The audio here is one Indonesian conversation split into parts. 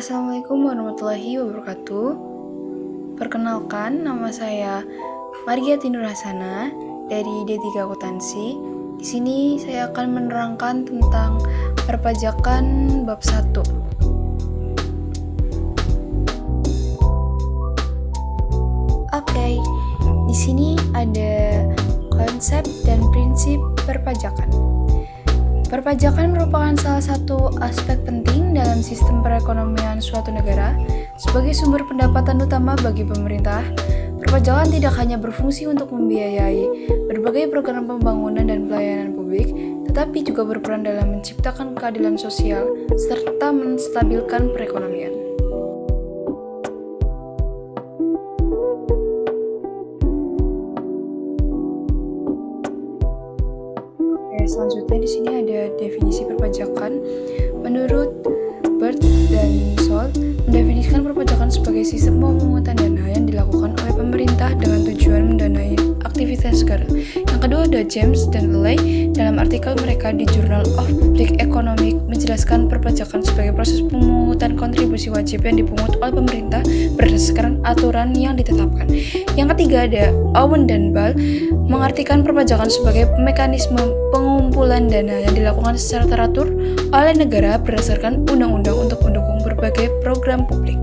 Assalamualaikum warahmatullahi wabarakatuh. Perkenalkan, nama saya Margiati Nur Hasana dari D3 Akuntansi. Di sini saya akan menerangkan tentang perpajakan bab 1. Oke, di sini ada konsep dan prinsip perpajakan. Perpajakan merupakan salah satu aspek penting dalam sistem perekonomian suatu negara. Sebagai sumber pendapatan utama bagi pemerintah, perpajakan tidak hanya berfungsi untuk membiayai berbagai program pembangunan dan pelayanan publik, tetapi juga berperan dalam menciptakan keadilan sosial serta menstabilkan perekonomian. Selanjutnya di sini ada definisi perpajakan. Menurut Bird dan Salt, mendefinisikan perpajakan sebagai sistem pemungutan dana yang dilakukan oleh pemerintah dengan tujuan mendanai aktivitas negara. Yang kedua ada James dan Ley dalam artikel mereka di Journal of Public Economics menjelaskan perpajakan sebagai proses pemungutan kontribusi wajib yang dipungut oleh pemerintah berdasarkan aturan yang ditetapkan. Yang ketiga ada Owen dan Ball mengartikan perpajakan sebagai mekanisme pengumpulan dana yang dilakukan secara teratur oleh negara berdasarkan undang-undang untuk mendukung berbagai program publik.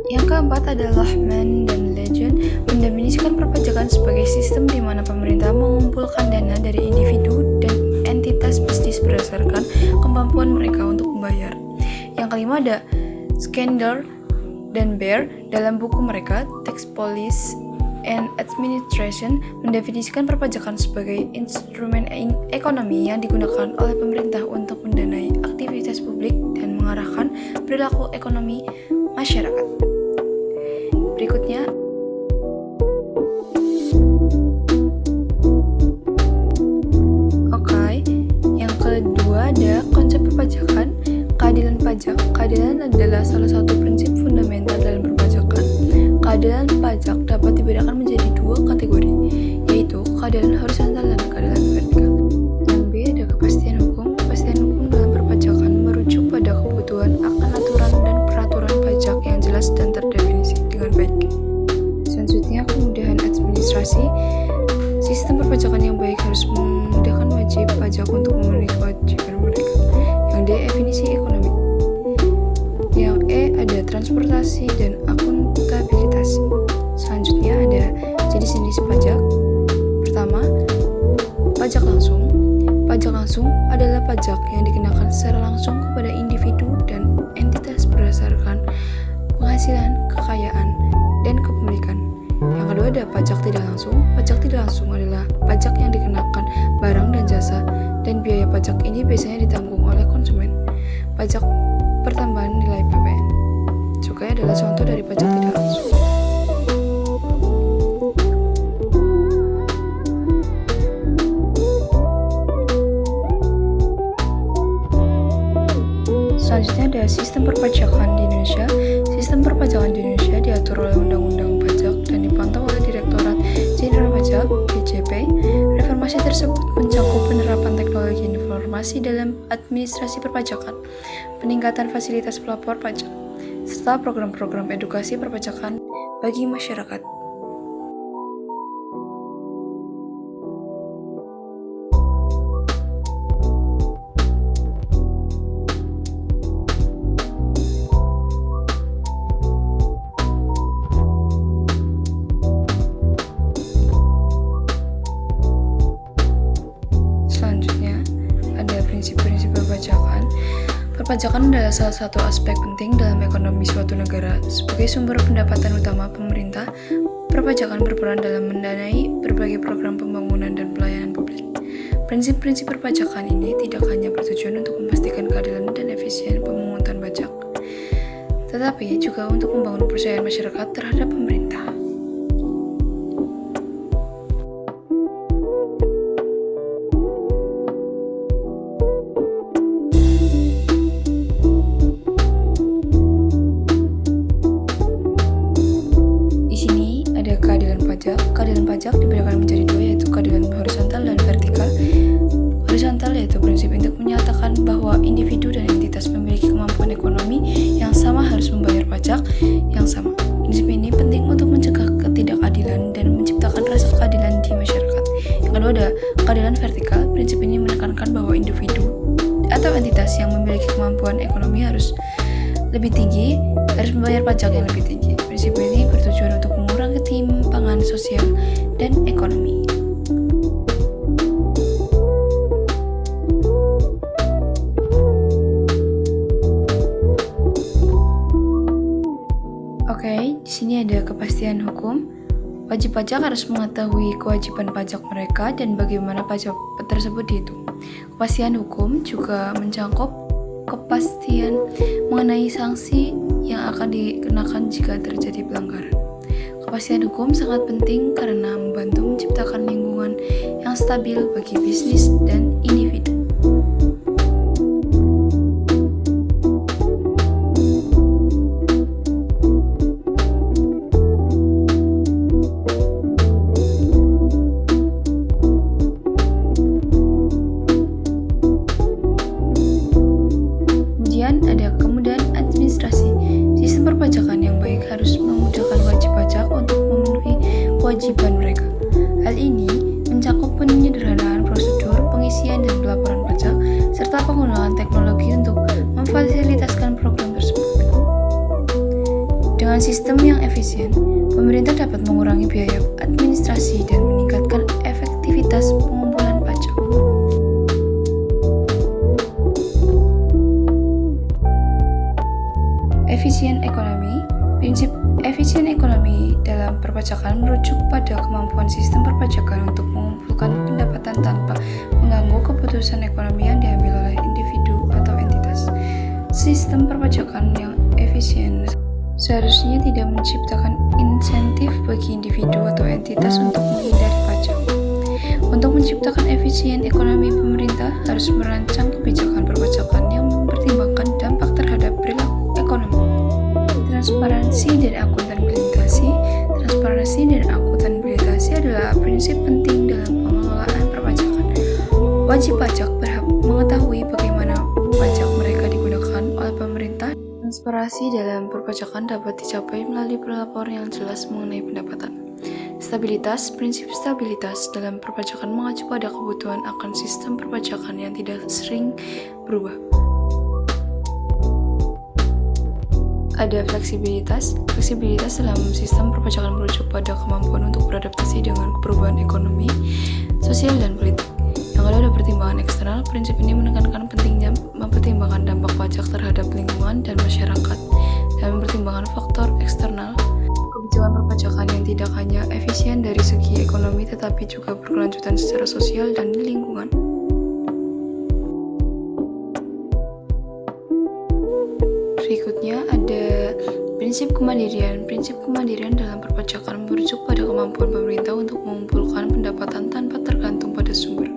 Yang keempat adalah Mann dan Legend mendefinisikan perpajakan sebagai sistem di mana pemerintah mengumpulkan dana dari individu dan entitas bisnis berdasarkan kemampuan mereka untuk membayar. Yang kelima ada Skandler dan Bear dalam buku mereka Tax Policy and Administration mendefinisikan perpajakan sebagai instrumen ekonomi yang digunakan oleh pemerintah untuk mendanai aktivitas publik dan mengarahkan perilaku ekonomi masyarakat. Berikutnya yang kedua ada konsep perpajakan. Keadilan pajak. Keadilan adalah salah satu prinsip fundamental dalam perpajakan. Keadilan pajak dapat dibedakan menjadi dua kategori, yaitu keadilan horizontal dan keadilan vertikal. Yang B ada kepastian hukum. Kepastian hukum dalam perpajakan merujuk pada kebutuhan akan aturan dan peraturan pajak yang jelas dan terdefinisi dengan baik. Selanjutnya, kemudahan administrasi. Sistem perpajakan yang baik harus memudahkan wajib pajak untuk memenuhi kewajiban mereka. Yang D, definisi ekonomi. Yang E ada transportasi dan akuntabilitas. Selanjutnya ada jenis-jenis pajak. Pertama, pajak langsung. Pajak langsung adalah pajak yang dikenakan secara langsung kepada individu dan entitas berdasarkan penghasilan, kekayaan, dan kepemilikan. Yang kedua ada pajak tidak langsung. Pajak tidak langsung adalah pajak yang dikenakan barang dan jasa, dan biaya pajak ini biasanya ditanggung oleh konsumen. Pajak pertambahan nilai PPN. Cukai adalah contoh dari pajak tidak langsung. Selanjutnya ada sistem perpajakan di Indonesia. Sistem perpajakan di Indonesia diatur oleh Undang-Undang Pajak dan dipantau oleh Direktorat Jenderal Pajak (DJP). Reformasi tersebut mencakup penerapan teknologi informasi dalam administrasi perpajakan, peningkatan fasilitas pelapor pajak, serta program-program edukasi perpajakan bagi masyarakat. Prinsip-prinsip perpajakan. Perpajakan adalah salah satu aspek penting dalam ekonomi suatu negara. Sebagai sumber pendapatan utama pemerintah, perpajakan berperan dalam mendanai berbagai program pembangunan dan pelayanan publik. Prinsip-prinsip perpajakan ini tidak hanya bertujuan untuk memastikan keadilan dan efisien pemungutan pajak, tetapi juga untuk membangun kepercayaan masyarakat terhadap pemerintah. Keadilan pajak dibedakan menjadi dua, yaitu keadilan horizontal dan vertikal. fiskal, prinsip ini menekankan bahwa individu atau entitas yang memiliki kemampuan ekonomi harus membayar pajak yang lebih tinggi. Prinsip ini bertujuan untuk mengurangi ketimpangan sosial dan ekonomi. Oke, di sini ada kepastian hukum. Wajib pajak harus mengetahui kewajiban pajak mereka dan bagaimana pajak tersebut dihitung. Kepastian hukum juga mencakup kepastian mengenai sanksi yang akan dikenakan jika terjadi pelanggaran. Kepastian hukum sangat penting karena membantu menciptakan lingkungan yang stabil bagi bisnis dan individu. Ada kemudahan administrasi. Sistem perpajakan yang baik harus memudahkan wajib pajak untuk memenuhi kewajiban mereka. Hal ini mencakup penyederhanaan prosedur pengisian dan pelaporan pajak, serta penggunaan teknologi untuk memfasilitasikan program tersebut. Dengan sistem yang efisien, pemerintah dapat mengurangi biaya administrasi dan meningkatkan efektivitas pengumpulan pajak. Efisien ekonomi. Prinsip efisien ekonomi dalam perpajakan merujuk pada kemampuan sistem perpajakan untuk mengumpulkan pendapatan tanpa mengganggu keputusan ekonomi yang diambil oleh individu atau entitas. Sistem perpajakan yang efisien seharusnya tidak menciptakan insentif bagi individu atau entitas untuk menghindari pajak. Untuk menciptakan efisien ekonomi, pemerintah harus merancang kebijakan perpajakan yang mempertimbangkan dampak terhadap perilaku ekonomi. Transparansi dan akuntabilitas adalah prinsip penting dalam pengelolaan perpajakan. Wajib pajak berhak mengetahui bagaimana pajak mereka digunakan oleh pemerintah. Transparansi dalam perpajakan dapat dicapai melalui pelaporan yang jelas mengenai pendapatan. Stabilitas. Prinsip stabilitas dalam perpajakan mengacu pada kebutuhan akan sistem perpajakan yang tidak sering berubah. Ada fleksibilitas. Fleksibilitas dalam sistem perpajakan merujuk pada kemampuan untuk beradaptasi dengan perubahan ekonomi, sosial, dan politik. Yang kedua ada pertimbangan eksternal. Prinsip ini menekankan pentingnya mempertimbangkan dampak pajak terhadap lingkungan dan masyarakat dan mempertimbangkan faktor eksternal. Kebijakan perpajakan yang tidak hanya efisien dari segi ekonomi tetapi juga berkelanjutan secara sosial dan lingkungan. Berikutnya ada prinsip kemandirian. Prinsip kemandirian dalam perpajakan merujuk pada kemampuan pemerintah untuk mengumpulkan pendapatan tanpa tergantung pada sumber.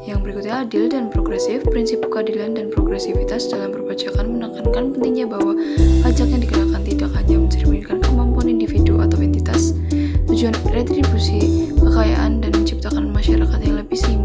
Yang berikutnya adil dan progresif. Prinsip keadilan dan progresivitas dalam perpajakan menekankan pentingnya bahwa pajak yang dikenakan tidak hanya mencerminkan kemampuan individu atau entitas, tujuan retribusi kekayaan dan menciptakan masyarakat yang lebih seimbang